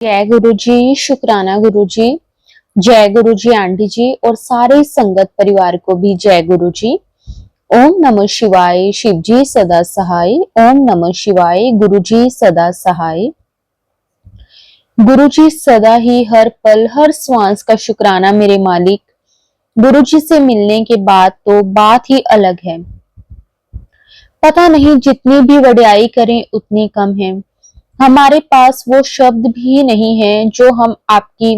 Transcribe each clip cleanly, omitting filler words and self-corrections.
जय गुरु जी, शुक्राना गुरु जी। जय गुरु जी आंटी जी और सारे संगत परिवार को भी जय गुरु जी। ओम नमः शिवाय। शिव जी सदा सहाय। ओम नमः शिवाय। गुरु जी सदा सहाय। गुरु जी सदा ही हर पल हर श्वास का शुक्राना मेरे मालिक। गुरु जी से मिलने के बाद तो बात ही अलग है। पता नहीं जितनी भी वड्याई करें उतनी कम है। हमारे पास वो शब्द भी नहीं है जो हम आपकी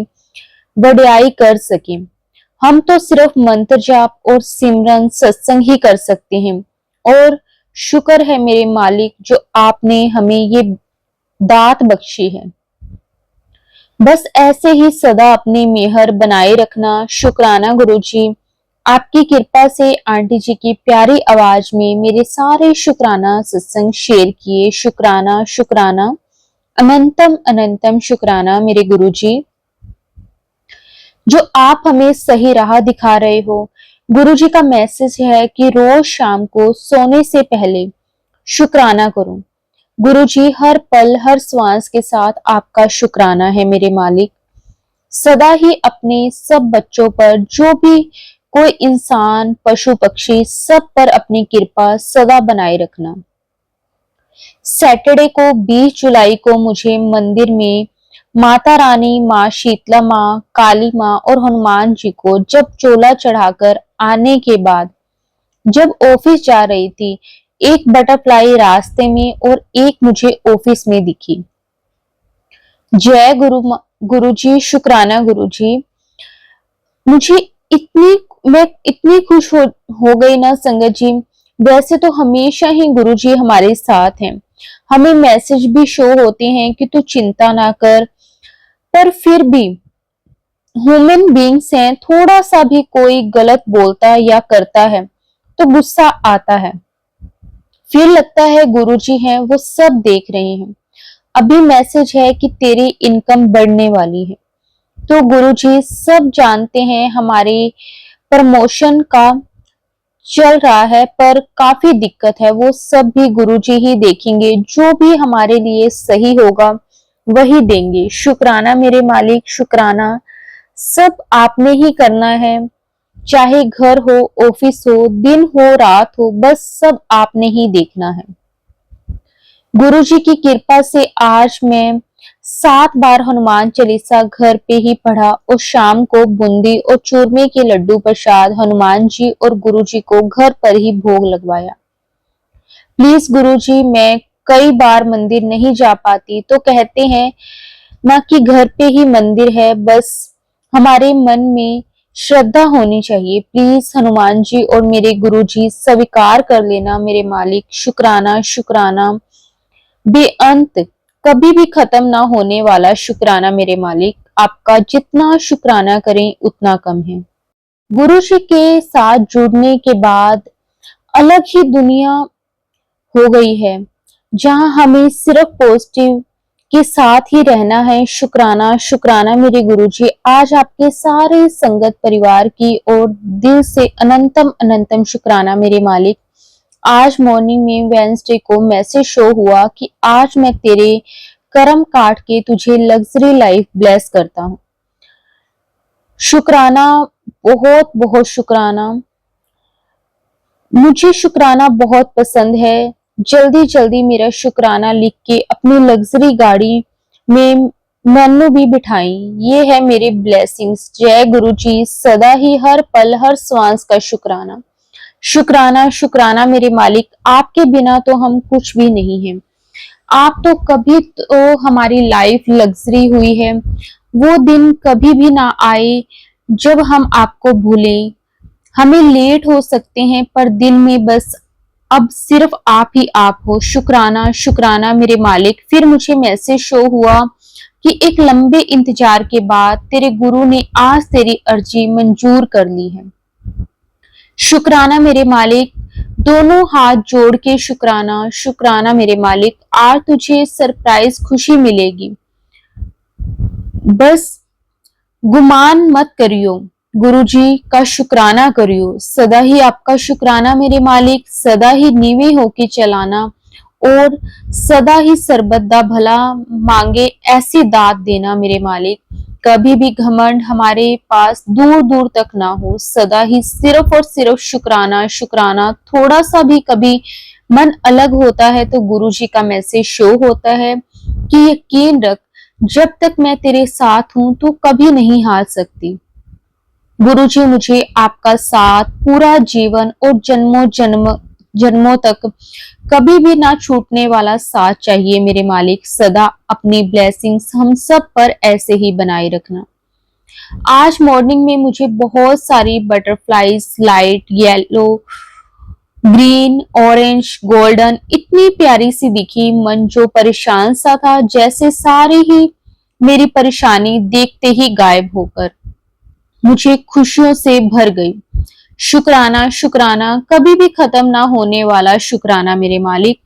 वड्याई कर सकें। हम तो सिर्फ मंत्र जाप और सिमरन सत्संग ही कर सकते हैं। और शुक्र है मेरे मालिक जो आपने हमें ये दात बख्शी है। बस ऐसे ही सदा अपनी मेहर बनाए रखना। शुक्राना गुरु जी। आपकी कृपा से आंटी जी की प्यारी आवाज में मेरे सारे शुक्राना सत्संग शेयर किए। शुक्राना शुक्राना अनंतम अनंतम शुक्राना मेरे गुरु जी जो आप हमें सही राह दिखा रहे हो। गुरु जी का मैसेज है कि रोज शाम को सोने से पहले शुक्राना करूं। गुरु जी हर पल हर श्वास के साथ आपका शुक्राना है मेरे मालिक। सदा ही अपने सब बच्चों पर जो भी कोई इंसान पशु पक्षी सब पर अपनी कृपा सदा बनाए रखना। सैटरडे को 20 जुलाई को मुझे मंदिर में माता रानी, माँ शीतला माँ, काली माँ और हनुमान जी को जब चोला चढ़ाकर आने के बाद जब ऑफिस जा रही थी, एक बटरफ्लाई रास्ते में और एक मुझे ऑफिस में दिखी। जय गुरु जी, शुक्राना गुरु जी। मुझे मैं इतनी खुश हो गई ना संगत जी। वैसे तो हमेशा ही गुरु जी हमारे साथ हैं। हमें मैसेज भी शो होते हैं कि तू चिंता ना कर, पर फिर भी ह्यूमन बीइंग्स हैं, थोड़ा सा भी कोई गलत बोलता या करता है तो गुस्सा आता है। फिर लगता है गुरुजी हैं, वो सब देख रहे हैं। अभी मैसेज है कि तेरी इनकम बढ़ने वाली है। तो गुरुजी सब जानते हैं हमारे प्रमोशन का चल रहा है, पर काफी दिक्कत है। वो सब भी गुरुजी ही देखेंगे। जो भी हमारे लिए सही होगा वही देंगे। शुक्राना मेरे मालिक, शुक्राना। सब आपने ही करना है, चाहे घर हो, ऑफिस हो, दिन हो, रात हो, बस सब आपने ही देखना है। गुरुजी की कृपा से आज मैं 7 बार हनुमान चालीसा घर पे ही पढ़ा और शाम को बूंदी और चूरमे के लड्डू प्रसाद हनुमान जी और गुरुजी को घर पर ही भोग लगवाया। प्लीज गुरुजी, मैं कई बार मंदिर नहीं जा पाती तो कहते हैं ना कि घर पे ही मंदिर है, बस हमारे मन में श्रद्धा होनी चाहिए। प्लीज हनुमान जी और मेरे गुरुजी स्वीकार कर लेना मेरे मालिक। शुक्राना शुक्राना बेअंत, कभी भी खत्म ना होने वाला शुक्राना मेरे मालिक। आपका जितना शुक्राना करें उतना कम है। गुरु जी के साथ जुड़ने के बाद अलग ही दुनिया हो गई है, जहां हमें सिर्फ पॉजिटिव के साथ ही रहना है। शुक्राना शुक्राना मेरे गुरु जी। आज आपके सारे संगत परिवार की और दिल से अनंतम अनंतम शुक्राना मेरे मालिक। आज मॉर्निंग में वेडनेसडे को मैसेज शो हुआ कि आज मैं तेरे कर्म काट के तुझे लग्जरी लाइफ ब्लेस करता हूँ। शुक्राना, बहुत बहुत शुक्राना। मुझे शुक्राना बहुत पसंद है। जल्दी जल्दी मेरा शुक्राना लिख के अपनी लग्जरी गाड़ी में मैनू भी बिठाई। ये है मेरे ब्लेसिंग्स। जय गुरु जी। सदा ही हर पल हर श्वास का शुक्राना। शुक्राना शुक्राना मेरे मालिक। आपके बिना तो हम कुछ भी नहीं है। आप तो कभी तो हमारी लाइफ लग्जरी हुई है। वो दिन कभी भी ना आए जब हम आपको भूलें। हमें लेट हो सकते हैं पर दिल में बस अब सिर्फ आप ही आप हो। शुक्राना शुक्राना मेरे मालिक। फिर मुझे मैसेज शो हुआ कि एक लंबे इंतजार के बाद तेरे गुरु ने आज तेरी अर्जी मंजूर कर ली है। शुक्राना मेरे मालिक। दोनों हाथ जोड़ के शुक्राना शुक्राना मेरे मालिक। आज तुझे सरप्राइज खुशी मिलेगी, बस गुमान मत करियो। गुरुजी का शुक्राना करियो। सदा ही आपका शुक्राना मेरे मालिक। सदा ही नीवे होके चलाना और सदा ही सर्वदा भला मांगे ऐसी दात देना मेरे मालिक। कभी भी घमंड हमारे पास दूर दूर तक ना हो, सदा ही सिर्फ और सिर्फ शुक्राना शुक्राना। थोड़ा सा भी कभी मन अलग होता है तो गुरुजी का मैसेज शो होता है कि यकीन रख, जब तक मैं तेरे साथ हूं तू कभी नहीं हार सकती। गुरुजी, मुझे आपका साथ पूरा जीवन और जन्मों तक कभी भी ना छूटने वाला साथ चाहिए मेरे मालिक। सदा अपनी ब्लेसिंग्स हम सब पर ऐसे ही बनाए रखना। आज मॉर्निंग में मुझे बहुत सारी butterflies light yellow, green, orange, golden इतनी प्यारी सी दिखी। मन जो परेशान सा था, जैसे सारी ही मेरी परेशानी देखते ही गायब होकर मुझे खुशियों से भर गई। शुक्राना शुक्राना, कभी भी खत्म ना होने वाला शुक्राना मेरे मालिक।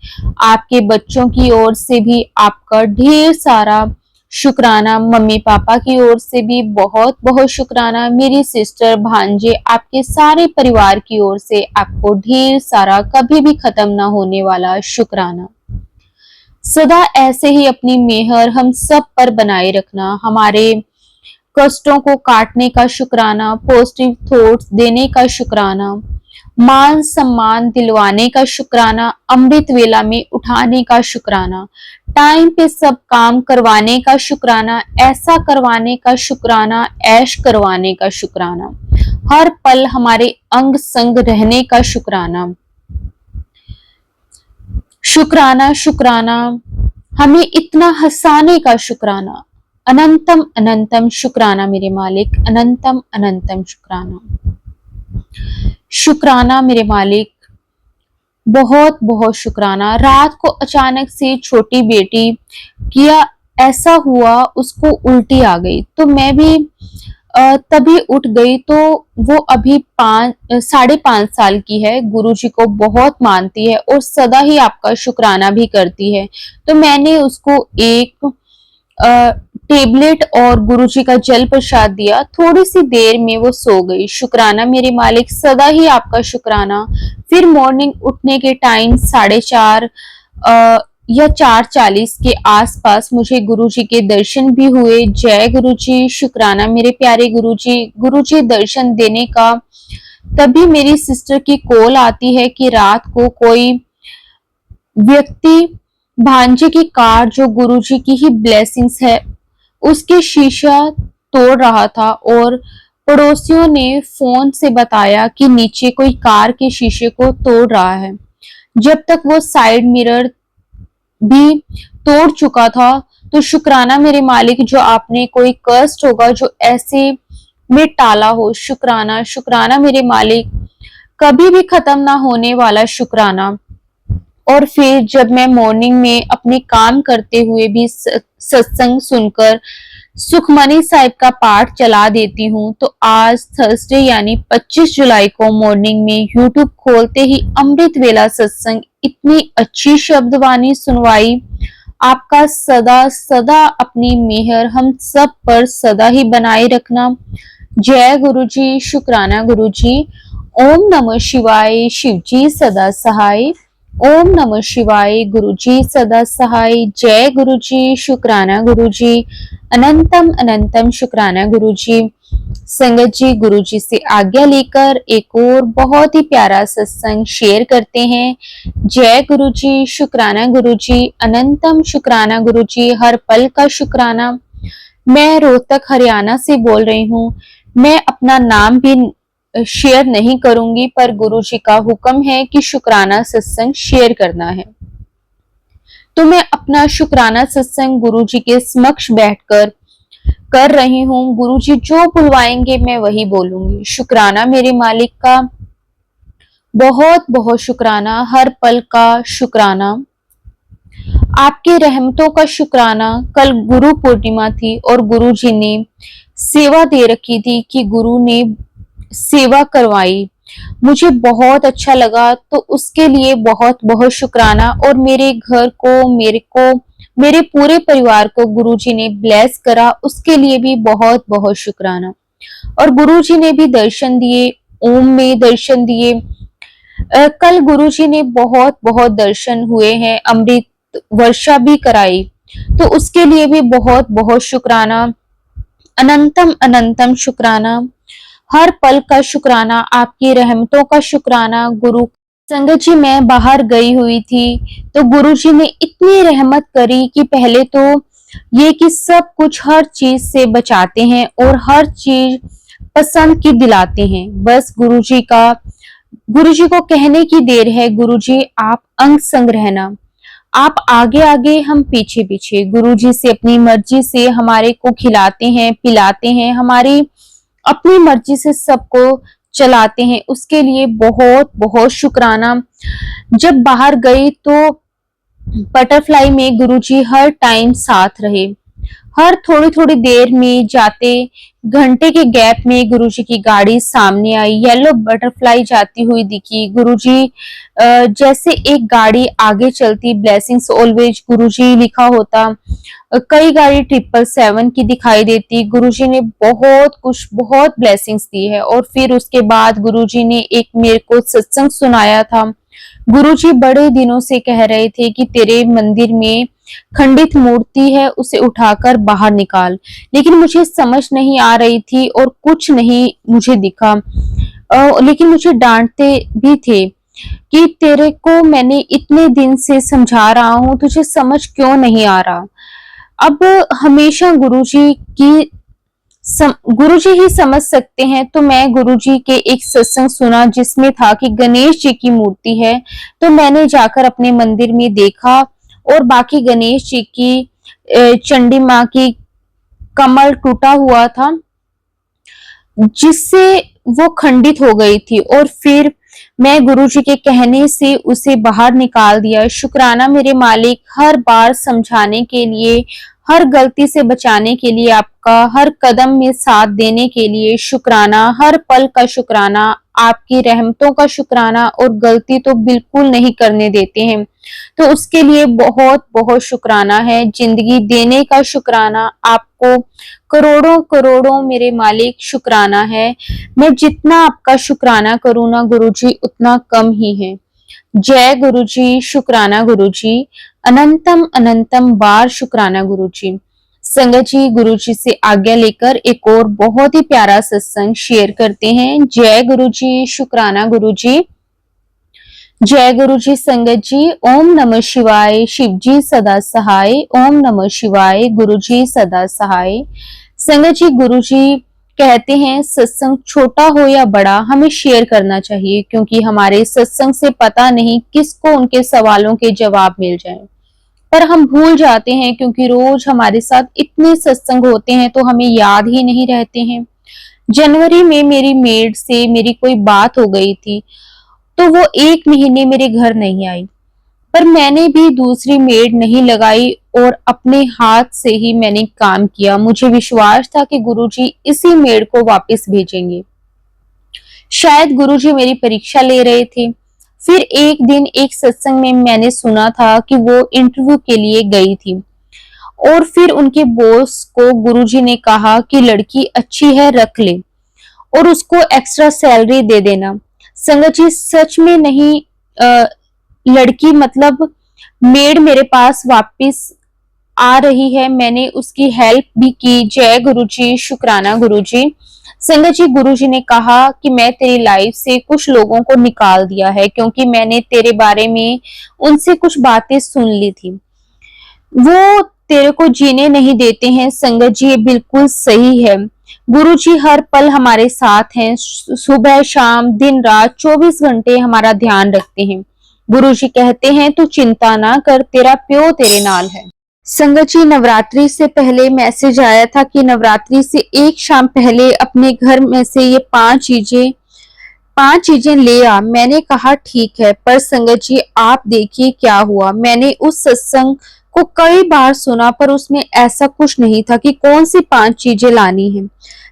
आपके बच्चों की ओर से भी आपका ढेर सारा शुक्राना, मम्मी पापा की ओर से भी बहुत बहुत शुक्राना, मेरी सिस्टर भांजे आपके सारे परिवार की ओर से आपको ढेर सारा कभी भी खत्म ना होने वाला शुक्राना। सदा ऐसे ही अपनी मेहर हम सब पर बनाए रखना। हमारे कष्टों को काटने का शुक्राना, पॉजिटिव थॉट्स देने का शुक्राना, मान सम्मान दिलवाने का शुक्राना, अमृत वेला में उठाने का शुक्राना, टाइम पे सब काम करवाने का शुक्राना, ऐसा करवाने का शुक्राना, ऐश करवाने का शुक्राना, हर पल हमारे अंग संग रहने का शुक्राना। शुक्राना शुक्राना, हमें इतना हंसाने का शुक्राना। अनंतम अनंतम शुक्राना मेरे मालिक, अनंतम अनंतम शुक्राना। शुक्राना मेरे मालिक, बहुत बहुत शुक्राना। रात को अचानक से छोटी बेटी किया ऐसा हुआ, उसको उल्टी आ गई तो मैं भी तभी उठ गई। तो वो अभी 5.5 साल की है, गुरुजी को बहुत मानती है और सदा ही आपका शुक्राना भी करती है। तो मैंने उसको एक टेबलेट और गुरुजी का जल प्रसाद दिया, थोड़ी सी देर में वो सो गई। शुक्राना मेरे मालिक, सदा ही आपका शुक्राना। फिर मॉर्निंग उठने के टाइम 4:30 या 4:40 के आसपास मुझे गुरुजी के दर्शन भी हुए। जय गुरुजी, शुक्राना मेरे प्यारे गुरुजी। गुरुजी दर्शन देने का तभी मेरी सिस्टर की कॉल आती है कि रात को कोई व्यक्ति भांजे की कार, जो गुरुजी की ही ब्लेसिंग्स है, उसके शीशा तोड़ रहा था और पड़ोसियों ने फोन से बताया कि नीचे कोई कार के शीशे को तोड़ रहा है। जब तक वो साइड मिरर भी तोड़ चुका था। तो शुक्राना मेरे मालिक, जो आपने कोई कष्ट होगा जो ऐसे में टाला हो, शुक्राना शुक्राना मेरे मालिक, कभी भी खत्म ना होने वाला शुक्राना। और फिर जब मैं मॉर्निंग में अपने काम करते हुए भी सत्संग सुनकर सुखमनी साहिब का पाठ चला देती हूँ, तो आज थर्सडे यानी 25 जुलाई को मॉर्निंग में यूट्यूब खोलते ही अमृत वेला सत्संग, इतनी अच्छी शब्दवाणी सुनवाई। आपका सदा सदा अपनी मेहर हम सब पर सदा ही बनाए रखना। जय गुरुजी, शुक्राना गुरुजी। ओम नमः शिवाय, शिवजी सदा सहाय। ओम नमः शिवाय, गुरुजी सदा सहाय। जय गुरुजी, शुक्राना गुरुजी। अनंतम अनंतम शुक्राना गुरुजी। संगत जी, गुरुजी से आज्ञा लेकर एक और बहुत ही प्यारा सत्संग शेयर करते हैं। जय गुरुजी, शुक्राना गुरुजी। अनंतम शुक्राना गुरुजी, हर पल का शुक्राना। मैं रोहतक हरियाणा से बोल रही हूँ। मैं अपना नाम भी शेयर नहीं करूंगी, पर गुरुजी का हुक्म है कि शुक्राना सत्संग शेयर करना है, तो मैं अपना शुक्राना सत्संग गुरुजी के समक्ष बैठकर कर रही हूँ। गुरुजी जो बुलवाएंगे मैं वही बोलूंगी। शुक्राना मेरे मालिक का, बहुत बहुत शुक्राना, हर पल का शुक्राना, आपके रहमतों का शुक्राना। कल गुरु पूर्णिमा थी और गुरुजी ने सेवा दे रखी थी कि गुरु ने सेवा करवाई, मुझे बहुत अच्छा लगा, तो उसके लिए बहुत बहुत शुक्राना। और मेरे घर को मेरे पूरे परिवार को गुरुजी ने ब्लेस करा, उसके लिए भी बहुत बहुत शुक्राना। और गुरुजी ने भी दर्शन दिए, ओम में दर्शन दिए, कल गुरुजी ने बहुत बहुत दर्शन हुए हैं, अमृत वर्षा भी कराई, तो उसके लिए भी बहुत बहुत शुक्राना, अनंतम अनंतम शुक्राना, हर पल का शुक्राना, आपकी रहमतों का शुक्राना गुरु। संगत जी, मैं बाहर गई हुई थी तो गुरुजी ने इतनी रहमत करी कि पहले तो ये कि सब कुछ हर चीज से बचाते हैं और हर चीज पसंद की दिलाते हैं। बस गुरुजी को कहने की देर है, गुरुजी आप अंग संग रहना, आप आगे आगे हम पीछे पीछे। गुरुजी से अपनी मर्जी से हमारे को खिलाते हैं, पिलाते हैं, हमारी अपनी मर्जी से सबको चलाते हैं, उसके लिए बहुत बहुत शुक्राना। जब बाहर गई तो बटरफ्लाई में गुरुजी हर टाइम साथ रहे, हर थोड़ी थोड़ी देर में जाते घंटे के गैप में गुरुजी की गाड़ी सामने आई, येलो बटरफ्लाई जाती हुई दिखी। गुरुजी जैसे एक गाड़ी आगे चलती, ब्लेसिंग्स ऑलवेज गुरुजी लिखा होता, कई गाड़ी 777 की दिखाई देती। गुरुजी ने बहुत कुछ, बहुत ब्लेसिंग्स दी है। और फिर उसके बाद गुरुजी ने एक मेरे को सत्संग सुनाया था। गुरुजी बड़े दिनों से कह रहे थे कि तेरे मंदिर में खंडित मूर्ति है, उसे उठाकर बाहर निकाल, लेकिन मुझे समझ नहीं आ रही थी और कुछ नहीं मुझे दिखा। लेकिन मुझे डांटते भी थे कि तेरे को मैंने इतने दिन से समझा रहा हूं, तुझे समझ क्यों नहीं आ रहा। अब हमेशा गुरुजी ही समझ सकते हैं। तो मैं गुरुजी के एक सत्संग सुना जिसमें था कि गणेश जी की मूर्ति है, तो मैंने जाकर अपने मंदिर में देखा और बाकी गणेश जी की, चंडी माँ की कमल टूटा हुआ था जिससे वो खंडित हो गई थी, और फिर मैं गुरुजी के कहने से उसे बाहर निकाल दिया। शुक्राना मेरे मालिक, हर बार समझाने के लिए, हर गलती से बचाने के लिए, आपका हर कदम में साथ देने के लिए शुक्राना, हर पल का शुक्राना, आपकी रहमतों का शुक्राना, और गलती तो बिल्कुल नहीं करने देते हैं, तो उसके लिए बहुत बहुत शुक्राना है। जिंदगी देने का शुक्राना, आपको करोड़ों करोड़ों मेरे मालिक शुक्राना है। मैं जितना आपका शुक्राना करूँ ना गुरुजी, उतना कम ही है। जय गुरुजी, शुक्राना गुरुजी, अनंतम अनंतम बार शुक्राना गुरुजी। संगत जी, गुरुजी से आज्ञा लेकर एक और बहुत ही प्यारा सत्संग शेयर करते हैं। जय गुरुजी, शुक्राना गुरुजी। जय गुरुजी। संगत जी, ओम नमः शिवाय। शिव जी सदा सहाय। ओम नमः शिवाय। गुरुजी सदा सहाय। संगत जी, गुरुजी कहते हैं सत्संग छोटा हो या बड़ा हमें शेयर करना चाहिए, क्योंकि हमारे सत्संग से पता नहीं किसको उनके सवालों के जवाब मिल जाए। पर हम भूल जाते हैं, क्योंकि रोज हमारे साथ इतने सत्संग होते हैं तो हमें याद ही नहीं रहते हैं। जनवरी में मेरी मेड से मेरी कोई बात हो गई थी, तो वो 1 महीने मेरे घर नहीं आई, पर मैंने भी दूसरी मेड नहीं लगाई और अपने हाथ से ही मैंने काम किया। मुझे विश्वास था कि गुरुजी इसी मेड को वापस भेजेंगे। शायद गुरुजी मेरी परीक्षा ले रहे थे। फिर एक दिन एक सत्संग में मैंने सुना था कि वो इंटरव्यू के लिए गई थी, और फिर उनके बॉस को गुरुजी ने कहा कि लड़की अच्छी है, रख ले और उसको एक्स्ट्रा सैलरी दे देना। संगत जी, सच में नहीं, लड़की मतलब मेड मेरे पास वापस आ रही है। मैंने उसकी हेल्प भी की। जय गुरुजी, शुक्राना गुरुजी। संगत जी, गुरुजी ने कहा कि मैं तेरी लाइफ से कुछ लोगों को निकाल दिया है, क्योंकि मैंने तेरे बारे में उनसे कुछ बातें सुन ली थी, वो तेरे को जीने नहीं देते हैं। संगत जी, ये बिल्कुल सही है। गुरुजी हर पल हमारे साथ हैं, सुबह शाम दिन रात 24 घंटे हमारा ध्यान रखते हैं। गुरुजी कहते हैं तू चिंता ना कर, तेरा प्यो तेरे नाल है। संगत जी, नवरात्रि से पहले मैसेज आया था कि नवरात्रि से एक शाम पहले अपने घर में से ये 5 चीजें ले आ। मैंने कहा ठीक है, पर संगत जी आप देखिए क्या हुआ। मैंने उस सत्संग को कई बार सुना, पर उसमें ऐसा कुछ नहीं था कि कौन सी 5 चीजें लानी है।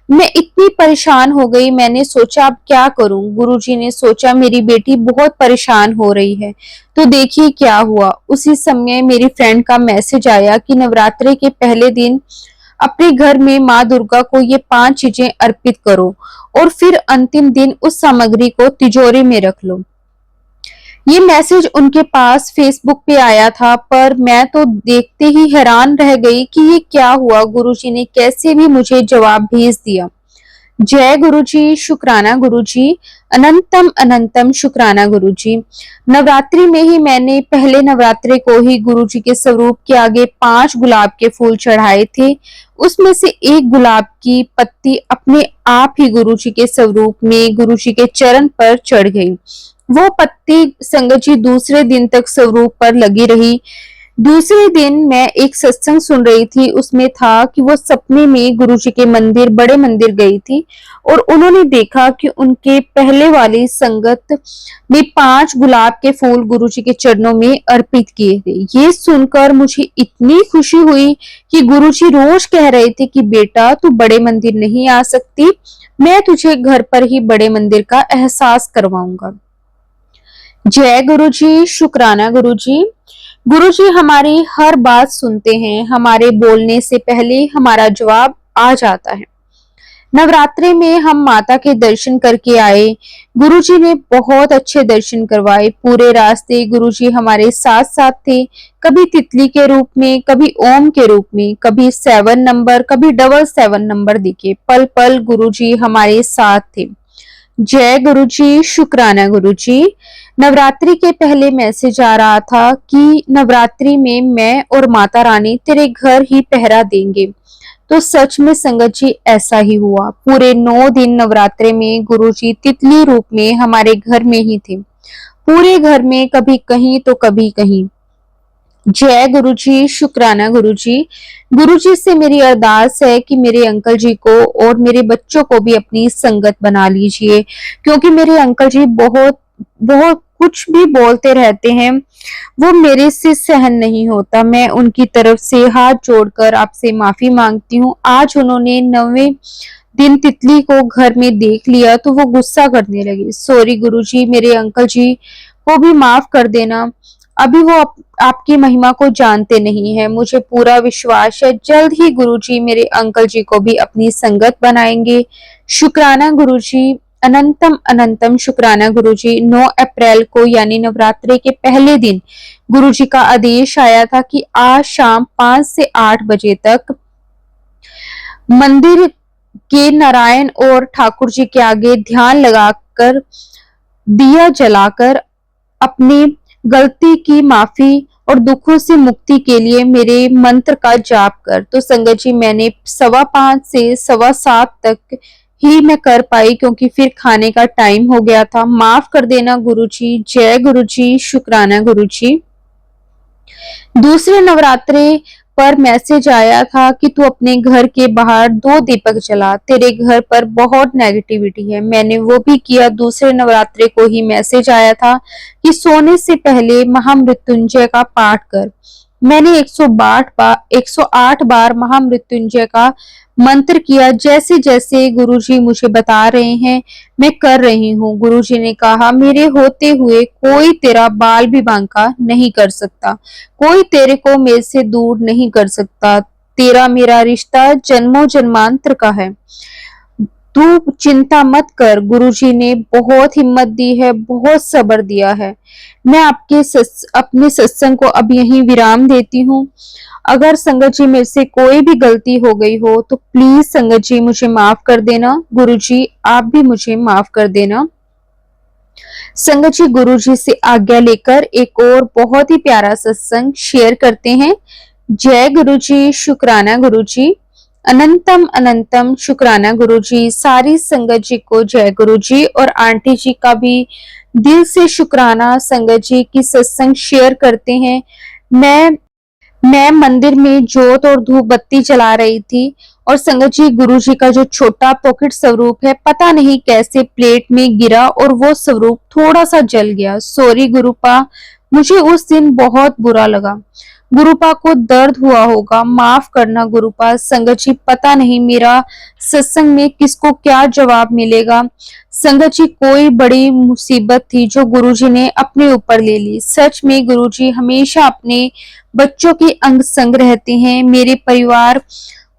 मैं इतनी परेशान हो गई, मैंने सोचा अब क्या करूं। गुरुजी ने सोचा मेरी बेटी बहुत परेशान हो रही है, तो देखिए क्या हुआ। उसी समय मेरी फ्रेंड का मैसेज आया कि नवरात्रि के पहले दिन अपने घर में माँ दुर्गा को ये 5 चीजें अर्पित करो और फिर अंतिम दिन उस सामग्री को तिजोरी में रख लो। ये मैसेज उनके पास फेसबुक पे आया था, पर मैं तो देखते ही हैरान रह गई कि ये क्या हुआ। गुरुजी ने कैसे भी मुझे जवाब भेज दिया। जय गुरुजी, शुक्राना गुरुजी, अनंतम अनंतम शुक्राना गुरुजी। नवरात्रि में ही मैंने पहले नवरात्रि को ही गुरुजी के स्वरूप के आगे 5 गुलाब के फूल चढ़ाए थे। उसमें से एक गुलाब की पत्ती अपने आप ही गुरुजी के स्वरूप में गुरुजी के चरण पर चढ़ गई। वो पत्ती संगत जी दूसरे दिन तक स्वरूप पर लगी रही। दूसरे दिन मैं एक सत्संग सुन रही थी, उसमें था कि वो सपने में गुरुजी के मंदिर, बड़े मंदिर गई थी और उन्होंने देखा कि उनके पहले वाली संगत में 5 गुलाब के फूल गुरुजी के चरणों में अर्पित किए थे। ये सुनकर मुझे इतनी खुशी हुई कि गुरुजी रोज कह रहे थे कि बेटा तू बड़े मंदिर नहीं आ सकती, मैं तुझे घर पर ही बड़े मंदिर का एहसास करवाऊंगा। जय गुरुजी, शुक्राना गुरुजी। गुरुजी हमारी हर बात सुनते हैं, हमारे बोलने से पहले हमारा जवाब आ जाता है। नवरात्रि में हम माता के दर्शन करके आए। गुरुजी ने बहुत अच्छे दर्शन करवाए। पूरे रास्ते गुरुजी हमारे साथ साथ थे, कभी तितली के रूप में, कभी ओम के रूप में, कभी 7 नंबर, कभी 777 नंबर दिखे। पल पल गुरुजी हमारे साथ थे। जय गुरुजी, शुक्राना गुरुजी। नवरात्रि के पहले मैसेज आ रहा था कि नवरात्रि में मैं और माता रानी तेरे घर ही पहरा देंगे। तो सच में संगत जी ऐसा ही हुआ। पूरे 9 दिन नवरात्रि में गुरुजी तितली रूप में हमारे घर में ही थे। पूरे घर में कभी कहीं तो कभी कहीं। जय गुरुजी, शुक्राना गुरुजी। गुरुजी से मेरी अरदास है कि मेरे अंकल जी को और मेरे बच्चों को भी अपनी संगत बना लीजिए, क्योंकि मेरे अंकल जी बहुत बहुत कुछ भी बोलते रहते हैं, वो मेरे से सहन नहीं होता। मैं उनकी तरफ से हाथ जोड़कर आपसे माफी मांगती हूँ। आज उन्होंने 9वें दिन तितली को घर में देख लिया तो वो गुस्सा करने लगे। सॉरी गुरुजी, मेरे अंकल जी को भी माफ कर देना। अभी वो आपकी महिमा को जानते नहीं है। मुझे पूरा विश्वास है जल्द ही गुरुजी मेरे अंकल जी को भी अपनी संगत बनाएंगे। शुक्राना गुरुजी, अनंतम अनंतम शुक्राना गुरुजी। 9 अप्रैल को यानी नवरात्रि के पहले दिन गुरुजी का आदेश आया था कि आज शाम 5 से 8 बजे तक मंदिर के नारायण और ठाकुर जी के आगे ध्यान लगाकर, दिया जलाकर अपनी गलती की माफी और दुखों से मुक्ति के लिए मेरे मंत्र का जाप कर। तो संगत जी मैंने 5:15 से 7:15 तक ही मैं कर पाई, क्योंकि फिर खाने का टाइम हो गया था। माफ कर देना गुरुजी। जय गुरुजी, शुक्राना गुरुजी। दूसरे नवरात्रे पर मैसेज आया था कि तू अपने घर के बाहर 2 दीपक जला, तेरे घर पर बहुत नेगेटिविटी है। मैंने वो भी किया। दूसरे नवरात्रे को ही मैसेज आया था कि सोने से पहले महामृत्युंजय का पाठ कर। मैंने 108 बार महामृत्युंजय का मंत्र किया, जैसे जैसे गुरुजी मुझे बता रहे हैं मैं कर रही हूँ। गुरुजी ने कहा मेरे होते हुए कोई तेरा बाल भी बांका नहीं कर सकता, कोई तेरे को मेरे से दूर नहीं कर सकता। तेरा मेरा रिश्ता जन्मों जन्मांतर का है, तू चिंता मत कर। गुरुजी ने बहुत हिम्मत दी है, बहुत सब्र दिया है। मैं अपने सत्संग को अब यहीं विराम देती हूँ। अगर संगत जी मेरे से कोई भी गलती हो गई हो तो प्लीज संगत जी मुझे माफ कर देना। गुरुजी आप भी मुझे माफ कर देना। संगत जी गुरुजी से आज्ञा लेकर एक और बहुत ही प्यारा सत्संग शेयर करते हैं। जय गुरुजी, शुक्राना गुरुजी, अनंतम अनंतम शुक्राना गुरुजी। सारी संगत जी को जय गुरुजी और आंटी जी का भी दिल से शुक्राना। संगत जी की सत्संग शेयर करते हैं। मैं मंदिर में जोत और धूप बत्ती जला रही थी और संगत जी गुरुजी का जो छोटा पॉकेट स्वरूप है पता नहीं कैसे प्लेट में गिरा और वो स्वरूप थोड़ा सा जल गया। सॉरी गुरुपा, मुझे उस दिन बहुत बुरा लगा। गुरुपा को दर्द हुआ होगा, माफ करना गुरुपा। संगत जी पता नहीं मेरा सत्संग में किसको क्या जवाब मिलेगा। संगत जी कोई बड़ी मुसीबत थी जो गुरुजी ने अपने ऊपर ले ली। सच में गुरुजी हमेशा अपने बच्चों के अंग संग रहते हैं। मेरे परिवार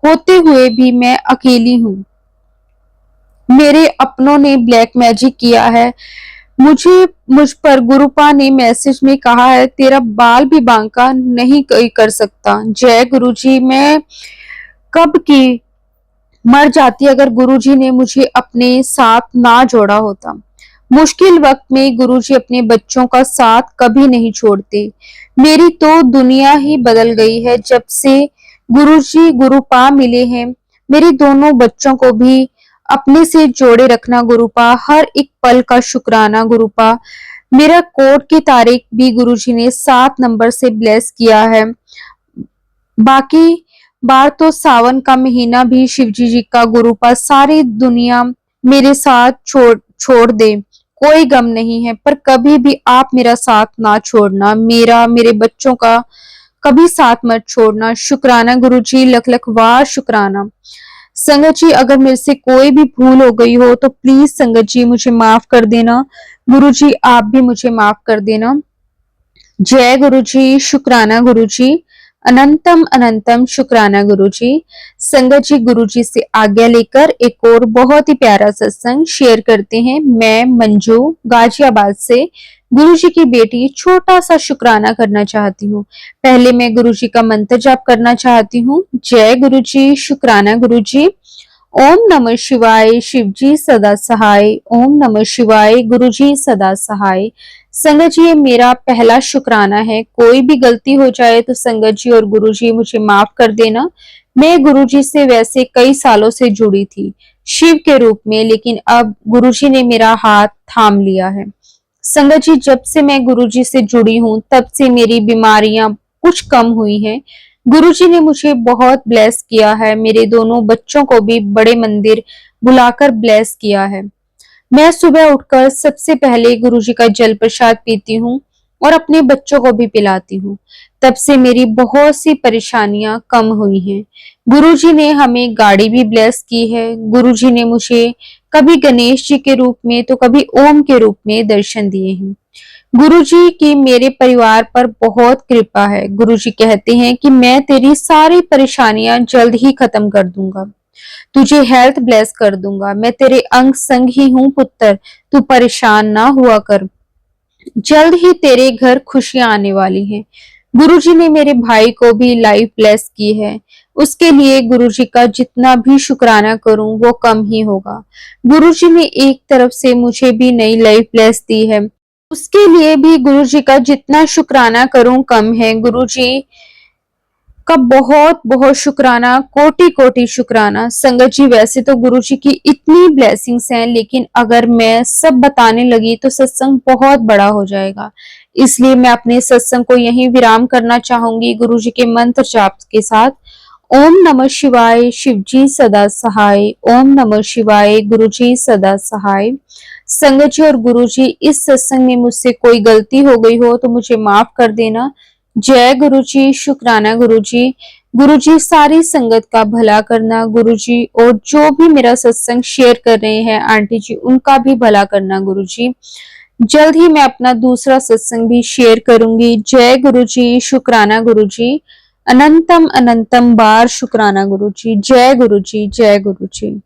होते हुए भी मैं अकेली हूँ। मेरे अपनों ने ब्लैक मैजिक किया है, मुझ पर गुरुपा ने मैसेज में कहा है तेरा बाल भी बांका नहीं कर सकता। जय गुरुजी, मैं कब की मर जाती अगर गुरुजी ने मुझे अपने साथ ना जोड़ा होता। मुश्किल वक्त में गुरुजी अपने बच्चों का साथ कभी नहीं छोड़ते। मेरी तो दुनिया ही बदल गई है जब से गुरुजी गुरुपा मिले हैं। मेरे दोनों बच्चों को भी अपने से जोड़े रखना गुरुपा, हर एक पल का शुक्राना गुरुपा। मेरा कोर्ट की तारीख भी गुरुजी ने 7 नंबर से ब्लेस किया है। बाकी बार तो सावन का महीना भी शिवजी जी का गुरुपा, सारी दुनिया मेरे साथ छोड़ दे, कोई गम नहीं है, पर कभी भी आप मेरा साथ ना छोड़ना, मेरे बच्चों का कभी साथ मत छोड़ना। शुक्राना गुरुजी, लख लख वार शुक्राना। संगत जी, अगर मेरे से कोई भी भूल हो गई हो तो प्लीज संगत जी मुझे माफ कर देना। गुरुजी आप भी मुझे माफ कर देना। जय गुरुजी, शुक्राना गुरुजी, अनंतम अनंतम शुक्राना गुरुजी। संगत जी, गुरुजी से आज्ञा लेकर एक और बहुत ही प्यारा सत्संग शेयर करते हैं। मैं मंजू गाजियाबाद से गुरुजी की बेटी छोटा सा शुक्राना करना चाहती हूँ। पहले मैं गुरुजी का मंत्र जाप करना चाहती हूँ। जय गुरुजी, शुक्राना गुरुजी। ओम नमः शिवाय, शिवजी सदा सहाय। ओम नमः शिवाय, गुरुजी सदा सहाय। संगत जी, ये मेरा पहला शुक्राना है। कोई भी गलती हो जाए तो संगत जी और गुरुजी मुझे माफ कर देना। मैं गुरुजी से वैसे कई सालों से जुड़ी थी शिव के रूप में, लेकिन अब गुरुजी ने मेरा हाथ थाम लिया है। संगत जी, जब से मैं गुरुजी से जुड़ी हूँ तब से मेरी बीमारियां कुछ कम हुई हैं। गुरुजी ने मुझे बहुत ब्लेस किया है। मेरे दोनों बच्चों को भी बड़े मंदिर बुलाकर ब्लेस किया है। मैं सुबह उठकर सबसे पहले गुरुजी का जल प्रसाद पीती हूँ और अपने बच्चों को भी पिलाती हूँ। तब से मेरी बहुत सी परेशानियां कम हुई हैं। गुरुजी ने हमें गाड़ी भी ब्लेस की है। गुरुजी ने मुझे कभी गणेश जी के रूप में तो कभी ओम के रूप में दर्शन दिए हैं। गुरुजी की मेरे परिवार पर बहुत कृपा है। गुरुजी कहते हैं कि मैं तेरी सारी परेशानियां जल्द ही खत्म कर दूंगा, तुझे हेल्थ ब्लेस कर दूंगा। मैं तेरे अंग संग ही हूँ पुत्र, तू परेशान ना हुआ कर। जल्द ही तेरे घर खुशियां आने वाली हैं। गुरुजी ने मेरे भाई को भी लाइफ ब्लेस की है। उसके लिए गुरुजी का जितना भी शुक्राना करूं वो कम ही होगा। गुरुजी ने एक तरफ से मुझे भी नई लाइफ ब्लेस दी है, उसके लिए भी गुरुजी का जितना शुक्राना करूं कम है। गुरुजी का बहुत बहुत शुक्राना, कोटि कोटि शुक्राना। संगत जी, वैसे तो गुरुजी की इतनी ब्लेसिंग्स हैं, लेकिन अगर मैं सब बताने लगी तो सत्संग बहुत बड़ा हो जाएगा, इसलिए मैं अपने सत्संग को यहीं विराम करना चाहूंगी गुरुजी के मंत्र जाप के साथ। ओम नमः शिवाय, शिवजी सदा सहाय। ओम नमः शिवाय, गुरुजी सदा सहाय। संगत जी और गुरुजी, इस सत्संग में मुझसे कोई गलती हो गई हो तो मुझे माफ कर देना। जय गुरुजी, शुक्राना गुरुजी। गुरुजी, सारी संगत का भला करना गुरुजी, और जो भी मेरा सत्संग शेयर कर रहे हैं आंटी जी, उनका भी भला करना गुरुजी। जल्द ही मैं अपना दूसरा सत्संग भी शेयर करूंगी। जय गुरुजी, शुक्राना गुरुजी, अनंतम अनंतम बार शुक्राना गुरुजी। जय गुरुजी, जय गुरुजी।